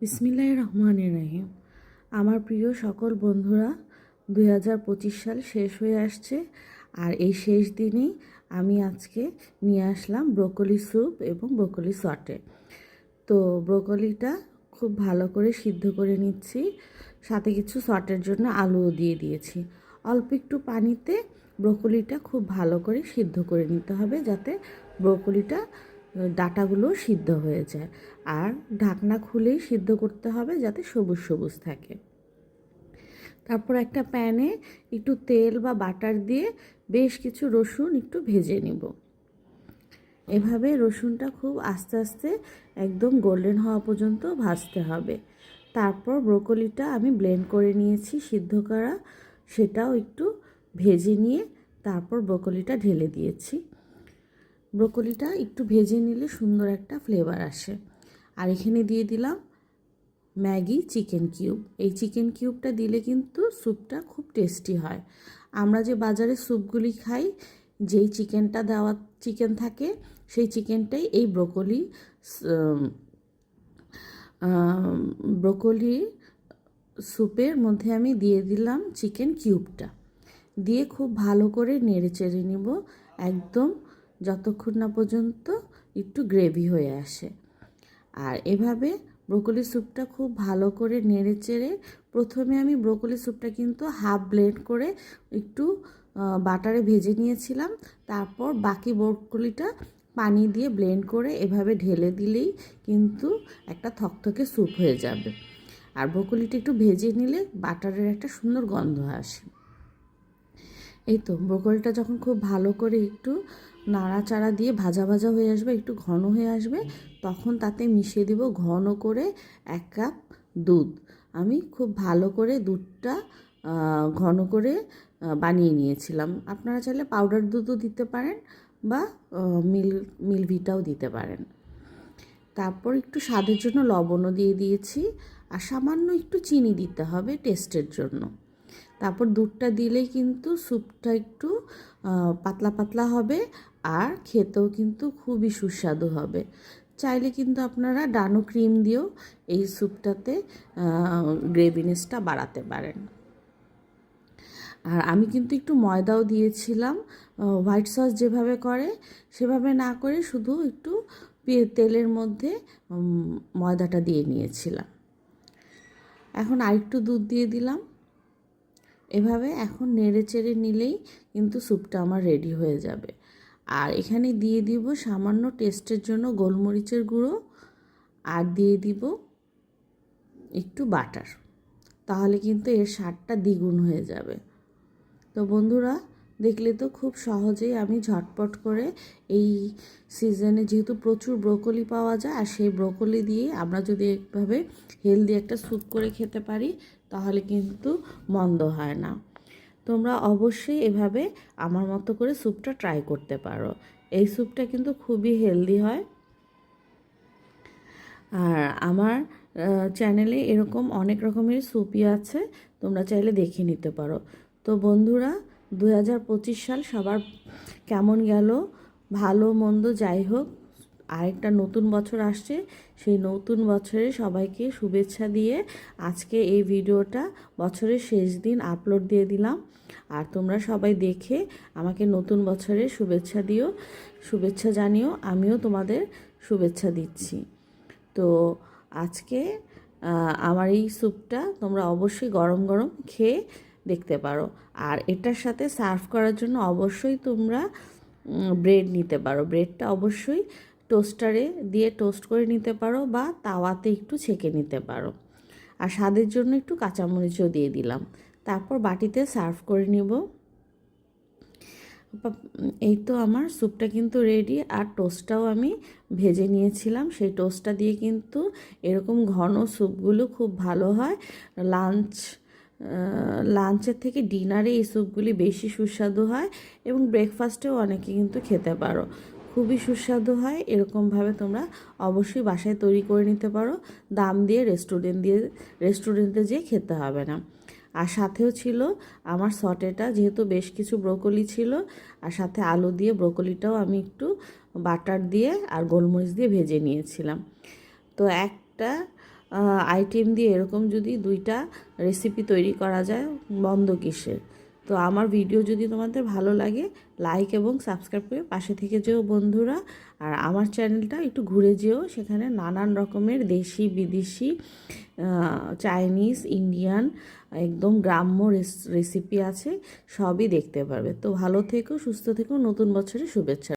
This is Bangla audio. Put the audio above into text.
বিসমিল্লাহির রহমানির রহিম। আমার প্রিয় সকল বন্ধুরা, 2025 সাল শেষ হয়ে আসছে, আর এই শেষ দিনেই আমি আজকে নিয়ে আসলাম ব্রোকলি স্যুপ এবং ব্রোকলি সটে। তো ব্রোকলিটা খুব ভালো করে সিদ্ধ করে নিচ্ছি, সাথে কিছু সটের জন্য আলুও দিয়ে দিয়েছি। অল্প একটু পানিতে ব্রোকলিটা খুব ভালো করে সিদ্ধ করে নিতে হবে, যাতে ব্রোকলিটা ডাঁটাগুলো সিদ্ধ হয়ে যায়। আর ঢাকনা খুলেই সিদ্ধ করতে হবে, যাতে সবুজ সবুজ থাকে। তারপর একটা প্যানে একটু তেল বা বাটার দিয়ে বেশ কিছু রসুন একটু ভেজে নিব। এভাবে রসুনটা খুব আস্তে আস্তে একদম গোল্ডেন হওয়া পর্যন্ত ভাজতে হবে। তারপর ব্রোকলিটা আমি ব্লেন্ড করে নিয়েছি সিদ্ধ করা, সেটাও একটু ভেজে নিয়ে তারপর ব্রোকলিটা ঢেলে দিয়েছি। ব্রোকলিটা একটু ভেজে নিলে সুন্দর একটা ফ্লেভার আসে। আর এখানে দিয়ে দিলাম ম্যাগি চিকেন কিউব। এই চিকেন কিউবটা দিলে কিন্তু স্যুপটা খুব টেস্টি হয়। আমরা যে বাজারে স্যুপগুলি খাই, যেই চিকেনটা দেওয়া চিকেন থাকে, সেই চিকেনটাই এই ব্রোকলি স্যুপের মধ্যে আমি দিয়ে দিলাম চিকেন কিউবটা, দিয়ে খুব ভালো করে নেড়ে চেড়ে নিব একদম, যতক্ষণ না পর্যন্ত একটু গ্রেভি হয়ে আসে। আর এভাবে ব্রোকলি স্যুপটা খুব ভালো করে নেড়ে চেড়ে, প্রথমে আমি ব্রোকলি স্যুপটা কিন্তু হাফ ব্লেন্ড করে একটু বাটারে ভেজে নিয়েছিলাম। তারপর বাকি ব্রোকলিটা পানি দিয়ে ব্লেন্ড করে এভাবে ঢেলে দিলেই কিন্তু একটা থকথকে স্যুপ হয়ে যাবে। আর ব্রোকলিটা একটু ভেজে নিলে বাটারের একটা সুন্দর গন্ধ আসে। এই তো ব্রোকলিটা যখন খুব ভালো করে একটু নাড়াচাড়া দিয়ে ভাজা ভাজা হয়ে আসবে, একটু ঘন হয়ে আসবে, তখন তাতে মিশিয়ে দিব ঘন করে 1 কাপ দুধ। আমি খুব ভালো করে দুধটা ঘন করে বানিয়ে নিয়েছিলাম। আপনারা চাইলে পাউডার দুধও দিতে পারেন বা মিল্কভিটাও দিতে পারেন। তারপর একটু স্বাদের জন্য লবণও দিয়ে দিয়েছি, আর সামান্য একটু চিনি দিতে হবে টেস্টের জন্য। তারপর দুধটা দিলেই কিন্তু স্যুপটা একটু পাতলা পাতলা হবে, আর খেতেও কিন্তু খুবই সুস্বাদু হবে। চাইলে কিন্তু আপনারা ডানো ক্রিম দিয়েও এই স্যুপটাতে গ্রেভিনেসটা বাড়াতে পারেন। আর আমি কিন্তু একটু ময়দাও দিয়েছিলাম, হোয়াইট সস যেভাবে করে সেভাবে না করে শুধু একটু তেলের মধ্যে ময়দাটা দিয়ে নিয়েছিলাম। এখন আরেকটু দুধ দিয়ে দিলাম। এভাবে এখন নেড়ে চেড়ে নিলেই কিন্তু স্যুপটা আমার রেডি হয়ে যাবে। আর এখানে দিয়ে দিব সামান্য টেস্টের জন্য গোলমরিচের গুঁড়ো, আর দিয়ে দিব একটু বাটার, তাহলে কিন্তু এর স্বাদটা দ্বিগুণ হয়ে যাবে। তো বন্ধুরা, দেখলে তো খুব সহজেই আমি ঝটপট করে এই সিজনে যেহেতু প্রচুর ব্রোকলি পাওয়া যায়, আর সেই ব্রোকলি দিয়ে আমরা যদি একভাবে হেলদি একটা স্যুপ করে খেতে পারি, তাহলে কিন্তু মন্দ হয় না। তোমরা অবশ্যই এভাবে আমার মতো করে স্যুপটা ট্রাই করতে পারো। এই স্যুপটা কিন্তু খুবই হেলদি হয়। আর আমার চ্যানেলে এরকম অনেক রকমের স্যুপই আছে, তোমরা চাইলে দেখে নিতে পারো। তো বন্ধুরা, 2025 সাল সবার কেমন গেল, ভালো মন্দ যাই হোক, আরেকটা নতুন বছর আসছে। সেই নতুন বছরে সবাইকে শুভেচ্ছা দিয়ে আজকে এই ভিডিওটা বছরের শেষ দিন আপলোড দিয়ে দিলাম। আর তোমরা সবাই দেখে আমাকে নতুন বছরের শুভেচ্ছা দিও, শুভেচ্ছা জানিও। আমিও তোমাদের শুভেচ্ছা দিচ্ছি। তো আজকে আমার এই স্যুপটা তোমরা অবশ্যই গরম গরম খেয়ে দেখতে পারো। আর এটার সাথে সার্ভ করার জন্য অবশ্যই তোমরা ব্রেড নিতে পারো। ব্রেডটা অবশ্যই টোস্টারে দিয়ে টোস্ট করে নিতে পারো, বা তাওয়াতে একটু ছেঁকে নিতে পারো। আর স্বাদের জন্য একটু কাঁচামরিচও দিয়ে দিলাম। তারপর বাটিতে সার্ভ করে নিব। এই তো আমার স্যুপটা কিন্তু রেডি। আর টোস্টটাও আমি ভেজে নিয়েছিলাম, সেই টোস্টটা দিয়ে কিন্তু এরকম ঘন স্যুপগুলো খুব ভালো হয়। লাঞ্চের থেকে ডিনারে এই স্যুপগুলি বেশি সুস্বাদু হয়, এবং ব্রেকফাস্টেও অনেকে কিন্তু খেতে পারো, খুবই সুস্বাদু হয়। এরকমভাবে তোমরা অবশ্যই বাসায় তৈরি করে নিতে পারো। দাম দিয়ে রেস্টুরেন্টে যেয়ে খেতে হবে না। আর সাথেও ছিল আমার সটেটা, যেহেতু বেশ কিছু ব্রোকলি ছিল, আর সাথে আলু দিয়ে ব্রোকলিটাও আমি একটু বাটার দিয়ে আর গোলমরিচ দিয়ে ভেজে নিয়েছিলাম। তো একটা আইটেম দিয়ে এরকম যদি 2টা রেসিপি তৈরি করা যায়, বন্ধ কিসের। তো আমার ভিডিও যদি তোমাদের ভালো লাগে, লাইক এবং সাবস্ক্রাইব করে পাশে থেকে যেও বন্ধুরা। আর আমার চ্যানেলটা একটু ঘুরে যেও, সেখানে নানান রকমের দেশি বিদেশি চাইনিজ ইন্ডিয়ান একদম গ্রাম্য রেসিপি আছে, সবই দেখতে পারবে। তো ভালো থেকো, সুস্থ থেকো, নতুন বছরের শুভেচ্ছা।